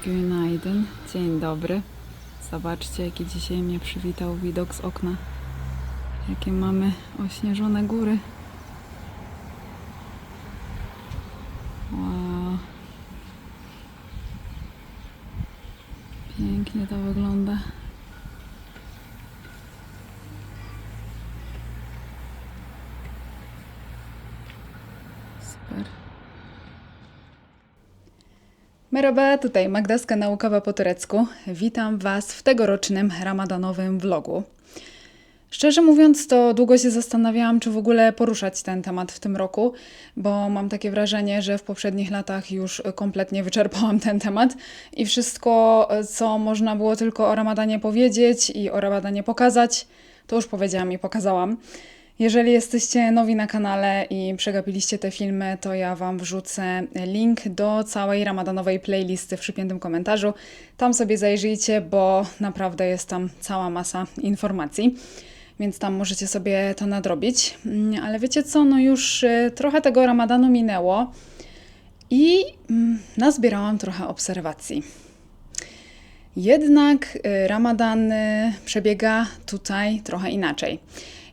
Günaydın, dzień dobry. Zobaczcie, jaki dzisiaj mnie przywitał widok z okna. Jakie mamy ośnieżone góry. Wow. Pięknie to wygląda. Super. Merhaba, tutaj Magdaska Naukowa po turecku. Witam Was w tegorocznym ramadanowym vlogu. Szczerze mówiąc, to długo się zastanawiałam, czy w ogóle poruszać ten temat w tym roku, bo mam takie wrażenie, że w poprzednich latach już kompletnie wyczerpałam ten temat i wszystko, co można było tylko o Ramadanie powiedzieć i o Ramadanie pokazać, to już powiedziałam i pokazałam. Jeżeli jesteście nowi na kanale i przegapiliście te filmy, to ja Wam wrzucę link do całej ramadanowej playlisty w przypiętym komentarzu. Tam sobie zajrzyjcie, bo naprawdę jest tam cała masa informacji, więc tam możecie sobie to nadrobić. Ale wiecie co, no już trochę tego ramadanu minęło i nazbierałam trochę obserwacji. Jednak ramadan przebiega tutaj trochę inaczej.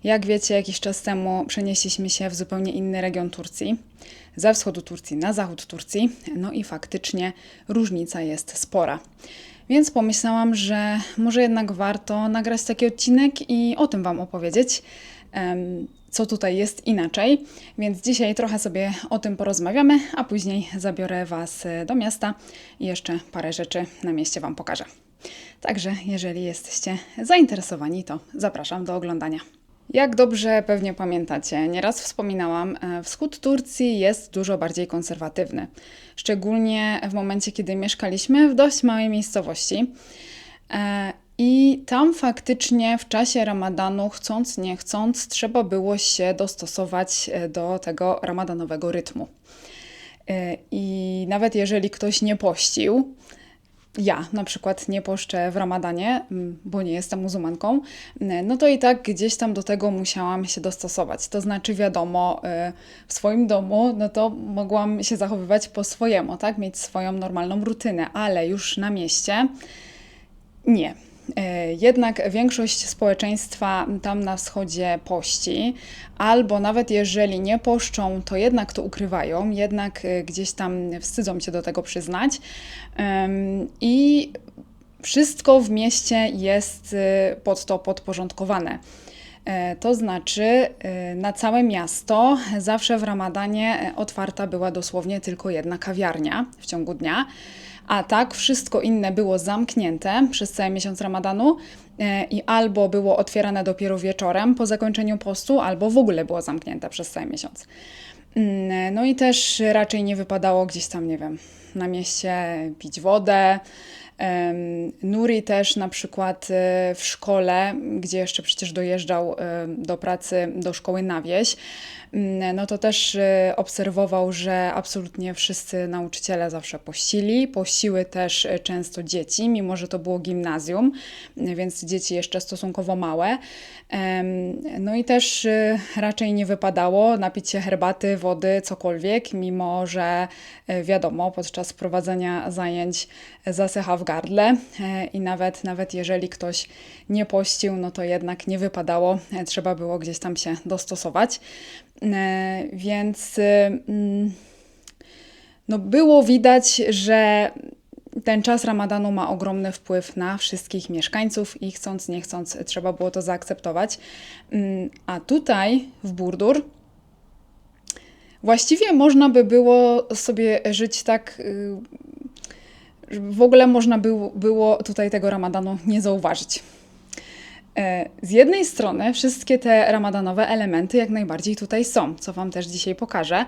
Jak wiecie, jakiś czas temu przenieśliśmy się w zupełnie inny region Turcji, ze wschodu Turcji na zachód Turcji, no i faktycznie różnica jest spora. Więc pomyślałam, że może jednak warto nagrać taki odcinek i o tym Wam opowiedzieć, co tutaj jest inaczej. Więc dzisiaj trochę sobie o tym porozmawiamy, a później zabiorę Was do miasta i jeszcze parę rzeczy na mieście Wam pokażę. Także jeżeli jesteście zainteresowani, to zapraszam do oglądania. Jak dobrze pewnie pamiętacie, nieraz wspominałam, wschód Turcji jest dużo bardziej konserwatywny. Szczególnie w momencie, kiedy mieszkaliśmy w dość małej miejscowości. I tam faktycznie w czasie ramadanu, chcąc nie chcąc, trzeba było się dostosować do tego ramadanowego rytmu. I nawet jeżeli ktoś nie pościł, ja na przykład nie poszczę w ramadanie, bo nie jestem muzułmanką, no to i tak gdzieś tam do tego musiałam się dostosować. To znaczy wiadomo, w swoim domu, no to mogłam się zachowywać po swojemu, tak? Mieć swoją normalną rutynę, ale już na mieście nie. Jednak większość społeczeństwa tam na wschodzie pości, albo nawet jeżeli nie poszczą, to jednak to ukrywają, jednak gdzieś tam wstydzą się do tego przyznać. I wszystko w mieście jest pod to podporządkowane. To znaczy, na całe miasto zawsze w ramadanie otwarta była dosłownie tylko jedna kawiarnia w ciągu dnia. A tak wszystko inne było zamknięte przez cały miesiąc ramadanu i albo było otwierane dopiero wieczorem po zakończeniu postu, albo w ogóle było zamknięte przez cały miesiąc. No i też raczej nie wypadało gdzieś tam, nie wiem, na mieście pić wodę. Nuri też na przykład w szkole, gdzie jeszcze przecież dojeżdżał do pracy do szkoły na wieś, no to też obserwował, że absolutnie wszyscy nauczyciele zawsze pościli. Pościły też często dzieci, mimo że to było gimnazjum, więc dzieci jeszcze stosunkowo małe. No i też raczej nie wypadało napić się herbaty, wody, cokolwiek, mimo że wiadomo, podczas prowadzenia zajęć zasycha w gardle i nawet jeżeli ktoś nie pościł, no to jednak nie wypadało, trzeba było gdzieś tam się dostosować. Więc no było widać, że ten czas ramadanu ma ogromny wpływ na wszystkich mieszkańców i chcąc nie chcąc trzeba było to zaakceptować. A tutaj w Burdur właściwie można by było sobie żyć tak, w ogóle można było tutaj tego ramadanu nie zauważyć. Z jednej strony wszystkie te ramadanowe elementy jak najbardziej tutaj są, co Wam też dzisiaj pokażę.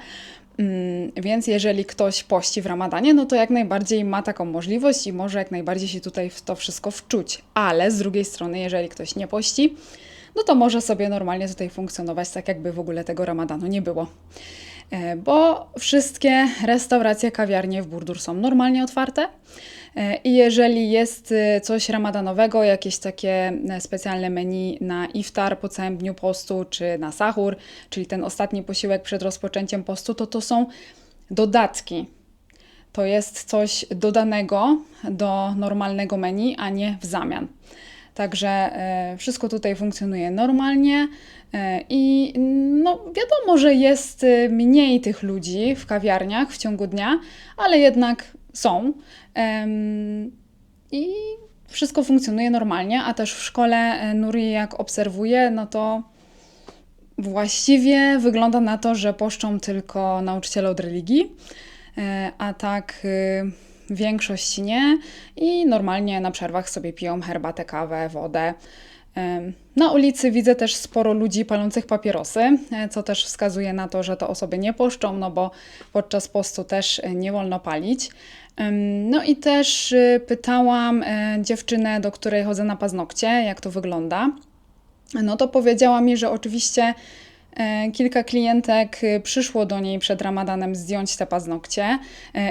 Więc jeżeli ktoś pości w ramadanie, no to jak najbardziej ma taką możliwość i może jak najbardziej się tutaj w to wszystko wczuć. Ale z drugiej strony, jeżeli ktoś nie pości, no to może sobie normalnie tutaj funkcjonować tak, jakby w ogóle tego ramadanu nie było. Bo wszystkie restauracje, kawiarnie w Burdur są normalnie otwarte. I jeżeli jest coś ramadanowego, jakieś takie specjalne menu na iftar po całym dniu postu, czy na sahur, czyli ten ostatni posiłek przed rozpoczęciem postu, to są dodatki. to jest coś dodanego do normalnego menu, a nie w zamian. Także wszystko tutaj funkcjonuje normalnie i no, wiadomo, że jest mniej tych ludzi w kawiarniach w ciągu dnia, ale jednak są. I wszystko funkcjonuje normalnie, a też w szkole Nuri, jak obserwuję, no to właściwie wygląda na to, że poszczą tylko nauczyciele od religii, a tak większość nie i normalnie na przerwach sobie piją herbatę, kawę, wodę. Na ulicy widzę też sporo ludzi palących papierosy, co też wskazuje na to, że to osoby nie poszczą, no bo podczas postu też nie wolno palić. No i też pytałam dziewczynę, do której chodzę na paznokcie, jak to wygląda. No to powiedziała mi, że oczywiście kilka klientek przyszło do niej przed Ramadanem zdjąć te paznokcie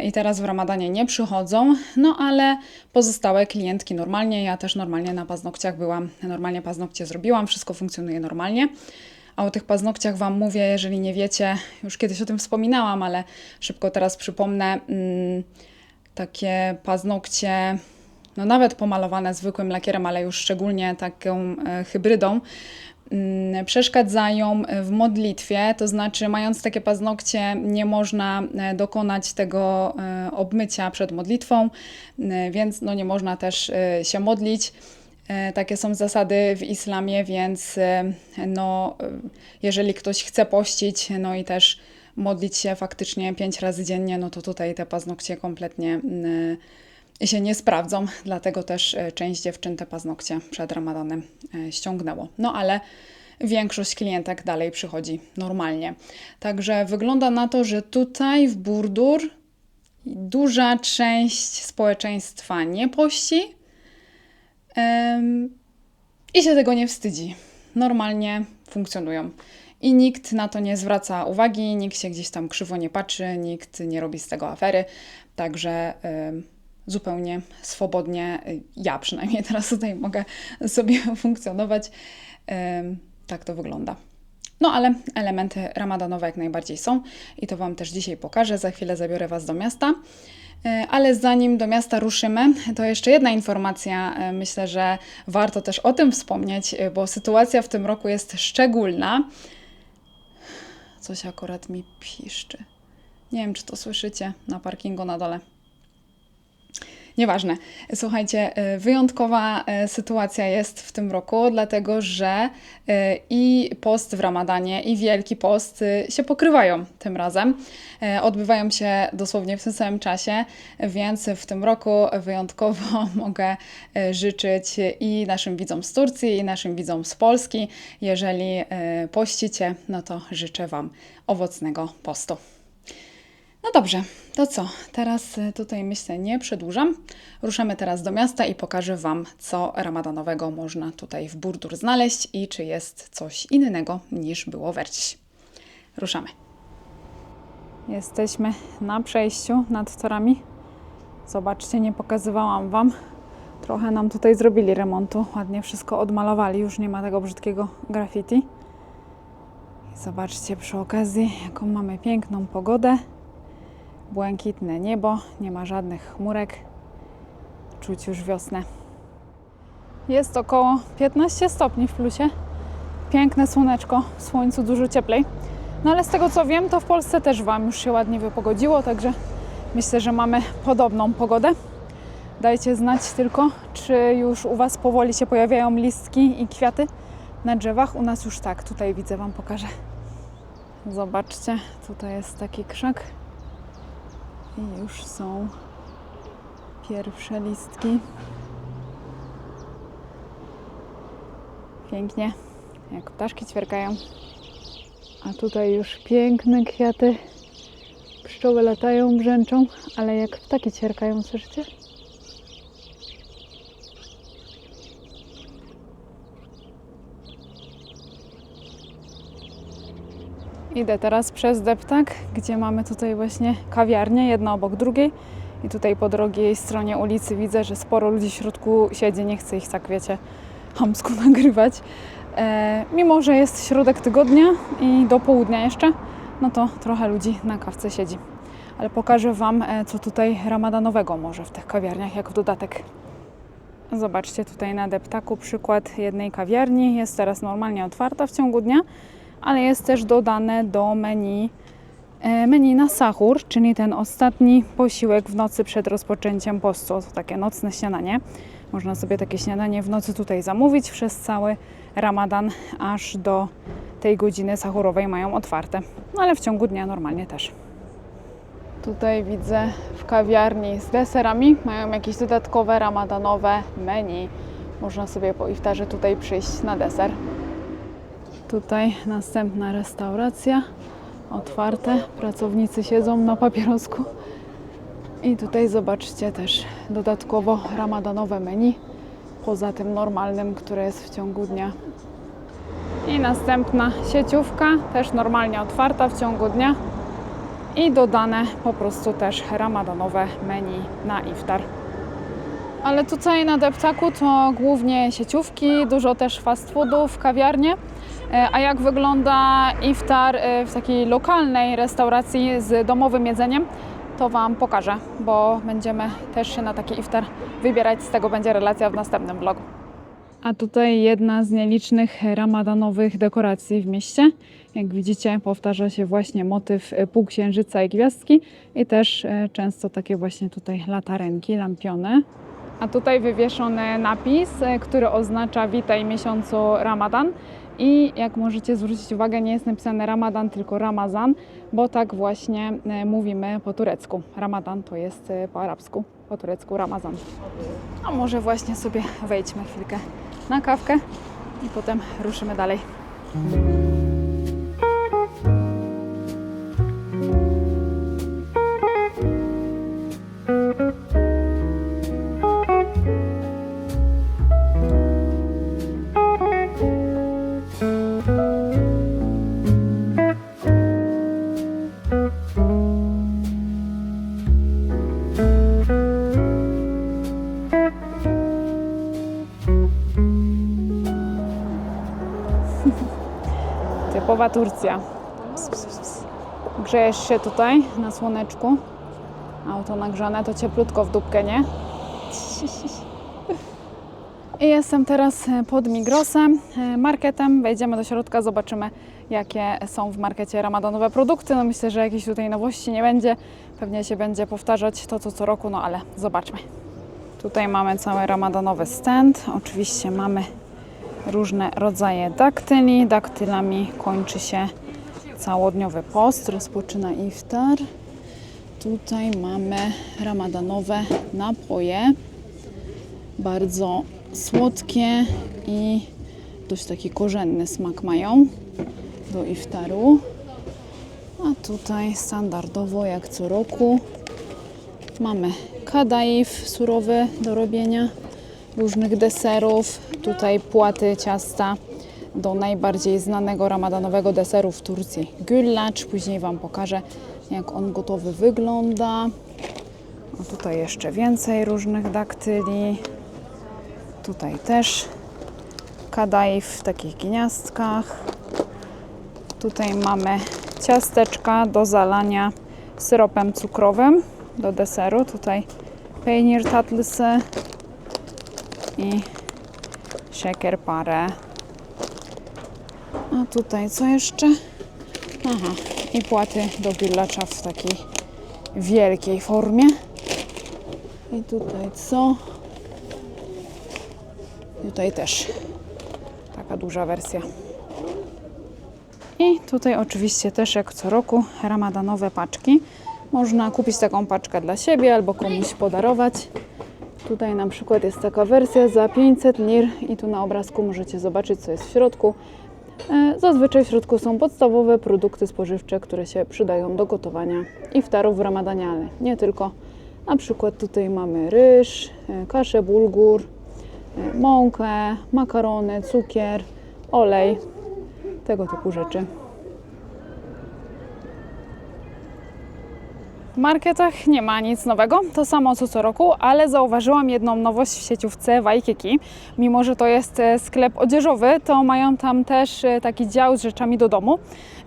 i teraz w Ramadanie nie przychodzą, no ale pozostałe klientki normalnie, ja też normalnie na paznokciach byłam, normalnie paznokcie zrobiłam, wszystko funkcjonuje normalnie. A o tych paznokciach Wam mówię, jeżeli nie wiecie, już kiedyś o tym wspominałam, ale szybko teraz przypomnę, takie paznokcie, no nawet pomalowane zwykłym lakierem, ale już szczególnie taką hybrydą, przeszkadzają w modlitwie, to znaczy mając takie paznokcie nie można dokonać tego obmycia przed modlitwą, więc no nie można też się modlić. Takie są zasady w islamie, więc no, jeżeli ktoś chce pościć, no i też modlić się faktycznie 5 razy dziennie, no to tutaj te paznokcie kompletnie się nie sprawdzą, dlatego też część dziewczyn te paznokcie przed Ramadanem ściągnęło. No ale większość klientek dalej przychodzi normalnie. Także wygląda na to, że tutaj w Burdur duża część społeczeństwa nie pości i się tego nie wstydzi. Normalnie funkcjonują. I nikt na to nie zwraca uwagi, nikt się gdzieś tam krzywo nie patrzy, nikt nie robi z tego afery. Także zupełnie swobodnie, ja przynajmniej teraz tutaj mogę sobie funkcjonować. Tak to wygląda. No ale elementy ramadanowe jak najbardziej są i to Wam też dzisiaj pokażę. Za chwilę zabiorę Was do miasta. Ale zanim do miasta ruszymy, to jeszcze jedna informacja. Myślę, że warto też o tym wspomnieć, bo sytuacja w tym roku jest szczególna. Coś akurat mi piszczy. Nie wiem, czy to słyszycie na parkingu na dole. Nieważne. Słuchajcie, wyjątkowa sytuacja jest w tym roku, dlatego że i post w Ramadanie, i Wielki Post się pokrywają tym razem. Odbywają się dosłownie w tym samym czasie, więc w tym roku wyjątkowo mogę życzyć i naszym widzom z Turcji, i naszym widzom z Polski. Jeżeli pościcie, no to życzę Wam owocnego postu. No dobrze, to co? Teraz tutaj myślę nie przedłużam. Ruszamy teraz do miasta i pokażę Wam, co ramadanowego można tutaj w Burdur znaleźć i czy jest coś innego niż było w Erciś. Ruszamy. Jesteśmy na przejściu nad torami. Zobaczcie, nie pokazywałam Wam. Trochę nam tutaj zrobili remontu. Ładnie wszystko odmalowali. Już nie ma tego brzydkiego graffiti. I zobaczcie przy okazji, jaką mamy piękną pogodę. Błękitne niebo, nie ma żadnych chmurek, czuć już wiosnę. Jest około 15 stopni w plusie, piękne słoneczko, w słońcu dużo cieplej. No ale z tego co wiem, to w Polsce też Wam już się ładnie wypogodziło, także myślę, że mamy podobną pogodę. Dajcie znać tylko, czy już u Was powoli się pojawiają listki i kwiaty na drzewach. U nas już tak, tutaj widzę, Wam pokażę. Zobaczcie, tutaj jest taki krzak. I już są pierwsze listki. Pięknie, jak ptaszki ćwierkają. A tutaj już piękne kwiaty. Pszczoły latają, brzęczą, ale jak ptaki ćwierkają, słyszycie? Idę teraz przez deptak, gdzie mamy tutaj właśnie kawiarnię, jedna obok drugiej. I tutaj po drugiej stronie ulicy widzę, że sporo ludzi w środku siedzi. Nie chcę ich tak, wiecie, chamsko nagrywać. Mimo że jest środek tygodnia i do południa jeszcze, no to trochę ludzi na kawce siedzi. ale pokażę Wam, co tutaj ramadanowego może w tych kawiarniach, jak w dodatek. Zobaczcie tutaj na deptaku przykład jednej kawiarni. Jest teraz normalnie otwarta w ciągu dnia, ale jest też dodane do menu na sahur, czyli ten ostatni posiłek w nocy przed rozpoczęciem postu. To takie nocne śniadanie. Można sobie takie śniadanie w nocy tutaj zamówić. Przez cały Ramadan aż do tej godziny sahurowej mają otwarte, no ale w ciągu dnia normalnie też. Tutaj widzę w kawiarni z deserami mają jakieś dodatkowe ramadanowe menu. Można sobie po iftarze tutaj przyjść na deser. Tutaj następna restauracja. Otwarte, pracownicy siedzą na papierosku. I tutaj zobaczcie też dodatkowo ramadanowe menu, poza tym normalnym, które jest w ciągu dnia. I następna sieciówka, też normalnie otwarta w ciągu dnia. I dodane po prostu też ramadanowe menu na iftar. Ale tutaj na deptaku to głównie sieciówki, dużo też fast foodów, kawiarnie. A jak wygląda iftar w takiej lokalnej restauracji z domowym jedzeniem, to Wam pokażę, bo będziemy też się na taki iftar wybierać. Z tego będzie relacja w następnym vlogu. A tutaj jedna z nielicznych ramadanowych dekoracji w mieście. Jak widzicie, powtarza się właśnie motyw półksiężyca i gwiazdki i też często takie właśnie tutaj latarenki, lampiony. A tutaj wywieszony napis, który oznacza witaj miesiącu Ramadan. I jak możecie zwrócić uwagę, nie jest napisane Ramadan, tylko Ramazan, bo tak właśnie mówimy po turecku. Ramadan to jest po arabsku, po turecku Ramazan. A może właśnie sobie wejdźmy chwilkę na kawkę i potem ruszymy dalej. Typowa Turcja. Grzejesz się tutaj na słoneczku. Auto nagrzane, to cieplutko w dupkę, nie? I jestem teraz pod Migrosem, marketem. Wejdziemy do środka, zobaczymy, jakie są w markecie ramadanowe produkty. No myślę, że jakiejś tutaj nowości nie będzie. Pewnie się będzie powtarzać to, co roku, no ale zobaczmy. Tutaj mamy cały ramadanowy stand. Oczywiście mamy różne rodzaje daktyli. Daktylami kończy się całodniowy post, rozpoczyna iftar. Tutaj mamy ramadanowe napoje, bardzo słodkie i dość taki korzenny smak mają do iftaru. A tutaj standardowo jak co roku mamy kadaif surowy do robienia różnych deserów. Tutaj płaty ciasta do najbardziej znanego ramadanowego deseru w Turcji, güllaç. Później Wam pokażę, jak on gotowy wygląda. A tutaj jeszcze więcej różnych daktyli. Tutaj też kadaif w takich gniazdkach. Tutaj mamy ciasteczka do zalania syropem cukrowym do deseru. Tutaj peynir tatlısı i şekerpare. A tutaj co jeszcze? Aha, i płaty do güllaça w takiej wielkiej formie. I tutaj co? Tutaj też taka duża wersja. I tutaj oczywiście też jak co roku ramadanowe paczki. Można kupić taką paczkę dla siebie albo komuś podarować. Tutaj na przykład jest taka wersja za 500 lir i tu na obrazku możecie zobaczyć, co jest w środku. Zazwyczaj w środku są podstawowe produkty spożywcze, które się przydają do gotowania iftarów w Ramadanie, ale nie tylko. Na przykład tutaj mamy ryż, kaszę bulgur, mąkę, makarony, cukier, olej, tego typu rzeczy. W marketach nie ma nic nowego, to samo co roku, ale zauważyłam jedną nowość w sieciówce Waikiki. Mimo że to jest sklep odzieżowy, to mają tam też taki dział z rzeczami do domu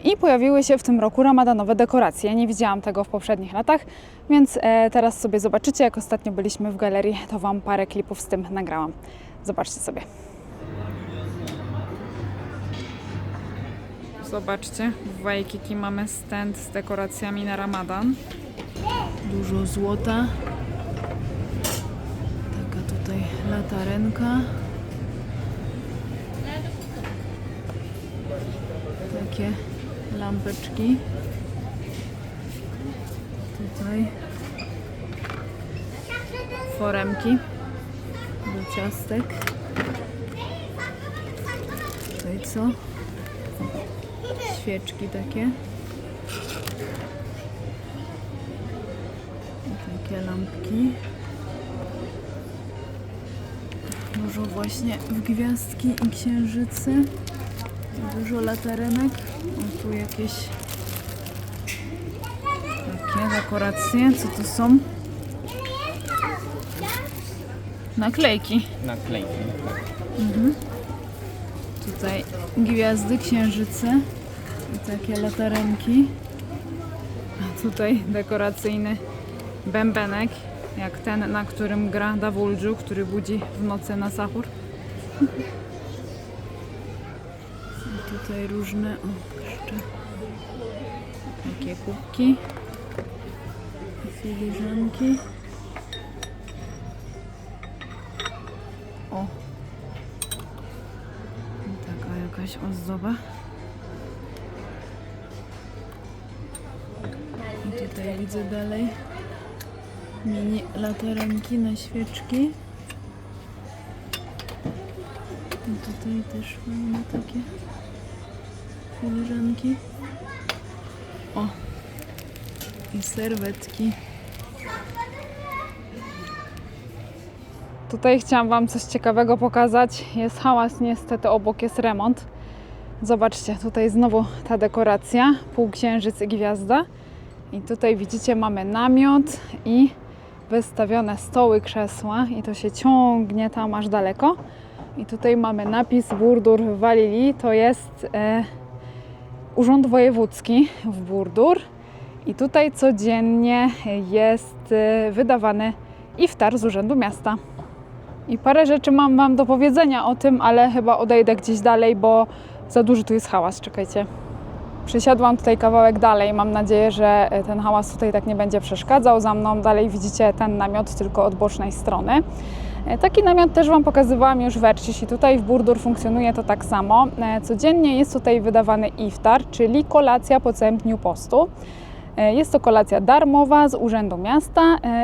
i pojawiły się w tym roku ramadanowe dekoracje. Nie widziałam tego w poprzednich latach, więc teraz sobie zobaczycie, jak ostatnio byliśmy w galerii, to Wam parę klipów z tym nagrałam. Zobaczcie sobie. Zobaczcie, w Waikiki mamy stand z dekoracjami na Ramadan. Dużo złota. Taka tutaj latarenka. Takie lampeczki. Tutaj foremki do ciastek. Tutaj co? Świeczki takie. Takie lampki. Dużo właśnie w gwiazdki i księżycy. Dużo latarenek. O, tu jakieś takie dekoracje. Co to są? Naklejki. Naklejki. Tutaj gwiazdy, księżyce i takie latarenki. A tutaj dekoracyjny bębenek, jak ten, na którym gra Davulju, który budzi w nocy na sahur. I tutaj różne, jeszcze takie kubki, filiżanki. O! Taka jakaś ozdoba. I tutaj widzę dalej mini latarenki na świeczki. I tutaj też mamy takie filiżanki. O! I serwetki. Tutaj chciałam Wam coś ciekawego pokazać. Jest hałas, niestety obok jest remont. Zobaczcie, tutaj znowu ta dekoracja, półksiężyc i gwiazda. I tutaj widzicie, mamy namiot i wystawione stoły, krzesła i to się ciągnie tam aż daleko. I tutaj mamy napis Burdur w Walili, to jest Urząd Wojewódzki w Burdur. I tutaj codziennie jest wydawany iftar z Urzędu Miasta. I parę rzeczy mam Wam do powiedzenia o tym, ale chyba odejdę gdzieś dalej, bo za duży tu jest hałas. Czekajcie. Przysiadłam tutaj kawałek dalej. Mam nadzieję, że ten hałas tutaj tak nie będzie przeszkadzał. Za mną dalej widzicie ten namiot, tylko od bocznej strony. Taki namiot też Wam pokazywałam już w Ercisz i tutaj w Burdur funkcjonuje to tak samo. Codziennie jest tutaj wydawany iftar, czyli kolacja po całym dniu postu. Jest to kolacja darmowa z Urzędu Miasta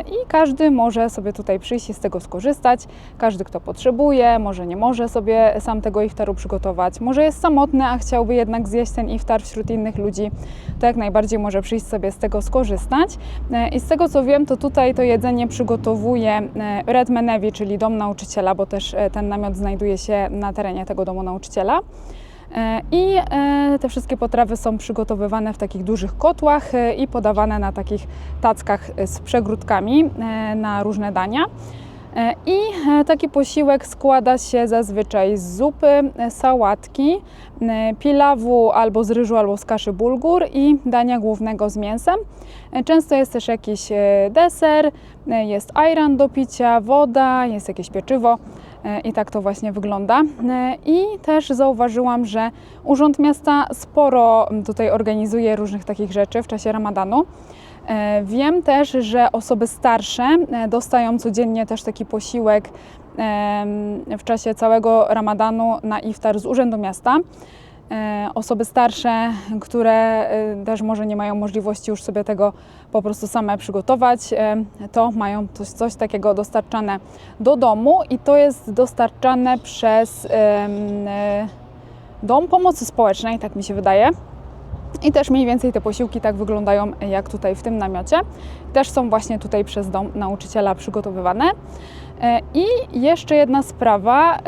i każdy może sobie tutaj przyjść i z tego skorzystać. Każdy, kto potrzebuje, może nie może sobie sam tego iftaru przygotować, może jest samotny, a chciałby jednak zjeść ten iftar wśród innych ludzi, to jak najbardziej może przyjść sobie z tego skorzystać. I z tego co wiem, to tutaj to jedzenie przygotowuje Red Menevi, czyli dom nauczyciela, bo też ten namiot znajduje się na terenie tego domu nauczyciela. I te wszystkie potrawy są przygotowywane w takich dużych kotłach i podawane na takich tackach z przegródkami na różne dania. I taki posiłek składa się zazwyczaj z zupy, sałatki, pilawu albo z ryżu, albo z kaszy bulgur i dania głównego z mięsem. Często jest też jakiś deser, jest ajran do picia, woda, jest jakieś pieczywo. I tak to właśnie wygląda. I też zauważyłam, że Urząd Miasta sporo tutaj organizuje różnych takich rzeczy w czasie Ramadanu. Wiem też, że osoby starsze dostają codziennie też taki posiłek w czasie całego Ramadanu na iftar z Urzędu Miasta. Osoby starsze, które też może nie mają możliwości już sobie tego po prostu same przygotować, to mają coś takiego dostarczane do domu i to jest dostarczane przez Dom Pomocy Społecznej, tak mi się wydaje. I też mniej więcej te posiłki tak wyglądają jak tutaj w tym namiocie. Też są właśnie tutaj przez dom nauczyciela przygotowywane. I jeszcze jedna sprawa,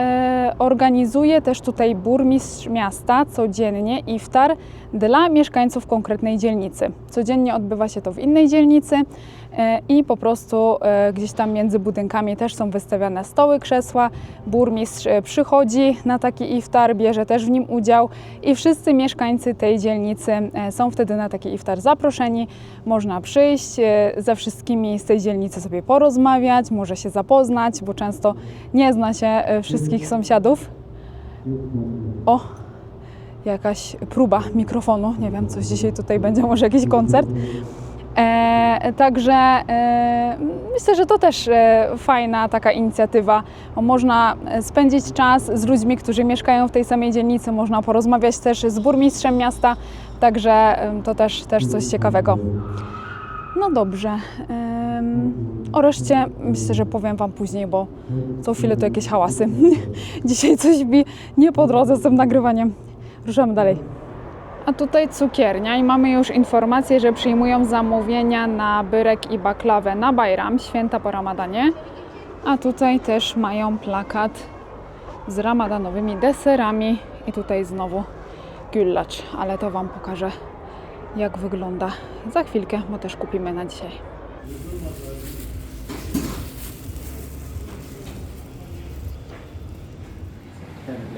organizuje też tutaj burmistrz miasta codziennie iftar dla mieszkańców konkretnej dzielnicy. Codziennie odbywa się to w innej dzielnicy i po prostu gdzieś tam między budynkami też są wystawiane stoły, krzesła. Burmistrz przychodzi na taki iftar, bierze też w nim udział i wszyscy mieszkańcy tej dzielnicy są wtedy na taki iftar zaproszeni. Można przyjść, ze wszystkimi z tej dzielnicy sobie porozmawiać, może się zapoznać, bo często nie zna się wszystkich sąsiadów. O, jakaś próba mikrofonu, nie wiem, coś dzisiaj tutaj będzie, może jakiś koncert. Także myślę, że to też fajna taka inicjatywa. Można spędzić czas z ludźmi, którzy mieszkają w tej samej dzielnicy, można porozmawiać też z burmistrzem miasta, także to też coś ciekawego. No dobrze, o reszcie myślę, że powiem Wam później, bo co chwilę to jakieś hałasy. Dzisiaj coś mi nie po drodze z tym nagrywaniem. Ruszamy dalej. A tutaj cukiernia i mamy już informację, że przyjmują zamówienia na byrek i baklawę na Bajram, święta po Ramadanie. A tutaj też mają plakat z ramadanowymi deserami i tutaj znowu güllaç, ale to Wam pokażę, jak wygląda za chwilkę, bo też kupimy na dzisiaj.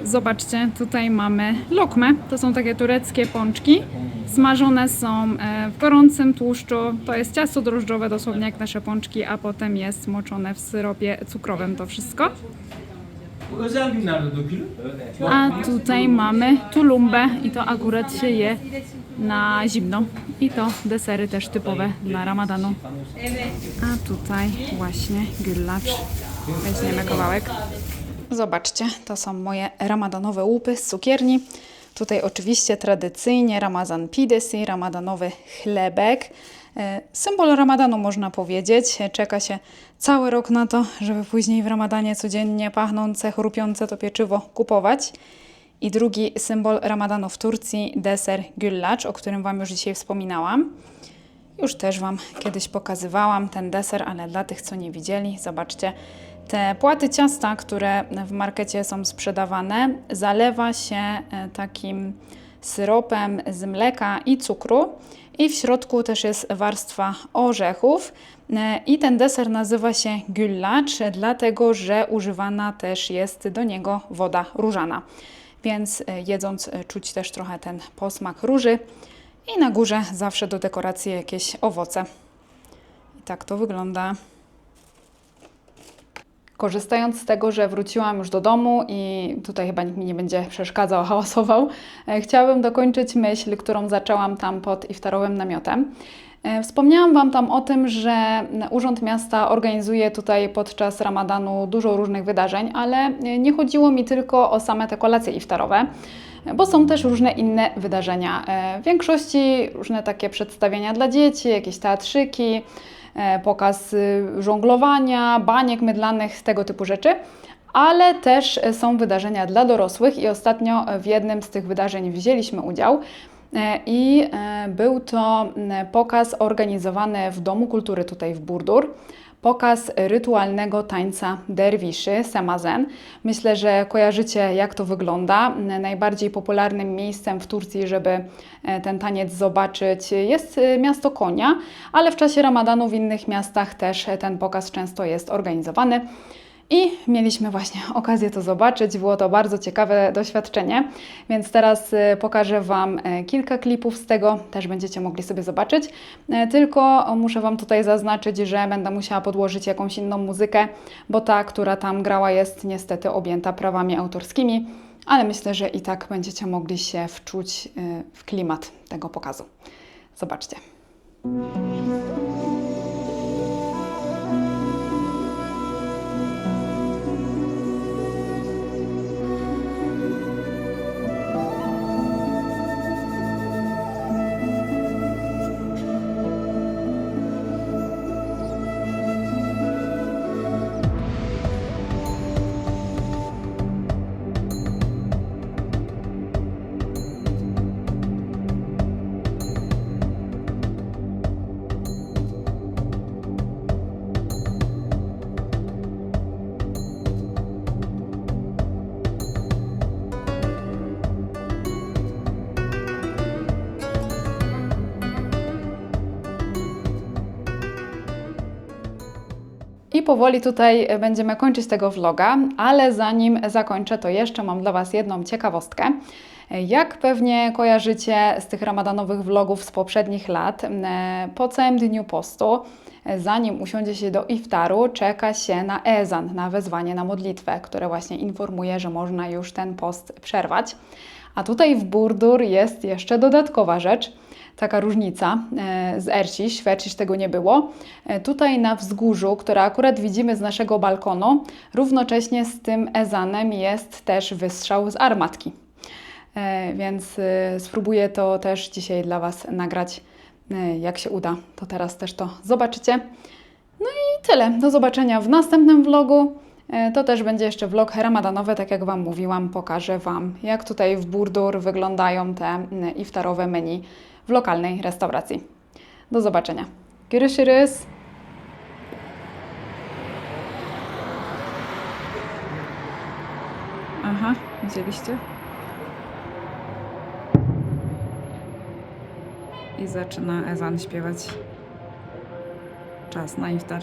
Zobaczcie, tutaj mamy lokmę. To są takie tureckie pączki. Smażone są w gorącym tłuszczu. To jest ciasto drożdżowe, dosłownie jak nasze pączki, a potem jest moczone w syropie cukrowym to wszystko. A tutaj mamy tulumbę i to akurat się je na zimno. I to desery też typowe dla Ramadanu. A tutaj właśnie güllaç. Weźmiemy kawałek. Zobaczcie, to są moje ramadanowe łupy z cukierni. Tutaj oczywiście tradycyjnie Ramazan pidesi, ramadanowy chlebek. Symbol Ramadanu można powiedzieć. Czeka się cały rok na to, żeby później w Ramadanie codziennie pachnące, chrupiące to pieczywo kupować. I drugi symbol Ramadanu w Turcji, deser güllaç, o którym Wam już dzisiaj wspominałam. Już też Wam kiedyś pokazywałam ten deser, ale dla tych, co nie widzieli, zobaczcie. Te płaty ciasta, które w markecie są sprzedawane, zalewa się takim syropem z mleka i cukru i w środku też jest warstwa orzechów i ten deser nazywa się güllaç, dlatego że używana też jest do niego woda różana. Więc jedząc czuć też trochę ten posmak róży i na górze zawsze do dekoracji jakieś owoce. I tak to wygląda. Korzystając z tego, że wróciłam już do domu i tutaj chyba nikt mi nie będzie przeszkadzał, hałasował, chciałabym dokończyć myśl, którą zaczęłam tam pod iftarowym namiotem. Wspomniałam Wam tam o tym, że Urząd Miasta organizuje tutaj podczas Ramadanu dużo różnych wydarzeń, ale nie chodziło mi tylko o same te kolacje iftarowe, bo są też różne inne wydarzenia. W większości różne takie przedstawienia dla dzieci, jakieś teatrzyki, pokaz żonglowania, baniek mydlanych, tego typu rzeczy, ale też są wydarzenia dla dorosłych i ostatnio w jednym z tych wydarzeń wzięliśmy udział i był to pokaz organizowany w Domu Kultury tutaj w Burdur. Pokaz rytualnego tańca derwiszy, semazen. Myślę, że kojarzycie, jak to wygląda. Najbardziej popularnym miejscem w Turcji, żeby ten taniec zobaczyć, jest miasto Konya, ale w czasie Ramadanu w innych miastach też ten pokaz często jest organizowany. I mieliśmy właśnie okazję to zobaczyć. Było to bardzo ciekawe doświadczenie, więc teraz pokażę Wam kilka klipów z tego, też będziecie mogli sobie zobaczyć. Tylko muszę Wam tutaj zaznaczyć, że będę musiała podłożyć jakąś inną muzykę, bo ta, która tam grała, jest niestety objęta prawami autorskimi, ale myślę, że i tak będziecie mogli się wczuć w klimat tego pokazu. Zobaczcie. powoli tutaj będziemy kończyć tego vloga, ale zanim zakończę, to jeszcze mam dla Was jedną ciekawostkę. Jak pewnie kojarzycie z tych ramadanowych vlogów z poprzednich lat, po całym dniu postu, zanim usiądzie się do iftaru, czeka się na ezan, na wezwanie na modlitwę, które właśnie informuje, że można już ten post przerwać. A tutaj w Burdur jest jeszcze dodatkowa rzecz, taka różnica z Erciś, w Erciś tego nie było. Tutaj na wzgórzu, które akurat widzimy z naszego balkonu, równocześnie z tym ezanem jest też wystrzał z armatki. Więc spróbuję to też dzisiaj dla Was nagrać, jak się uda. To teraz też to zobaczycie. No i tyle. Do zobaczenia w następnym vlogu. To też będzie jeszcze vlog ramadanowy, tak jak Wam mówiłam. Pokażę Wam, jak tutaj w Burdur wyglądają te iftarowe menu w lokalnej restauracji. Do zobaczenia. Görüşürüz. Aha, widzieliście? I zaczyna ezan śpiewać. Czas na iftar.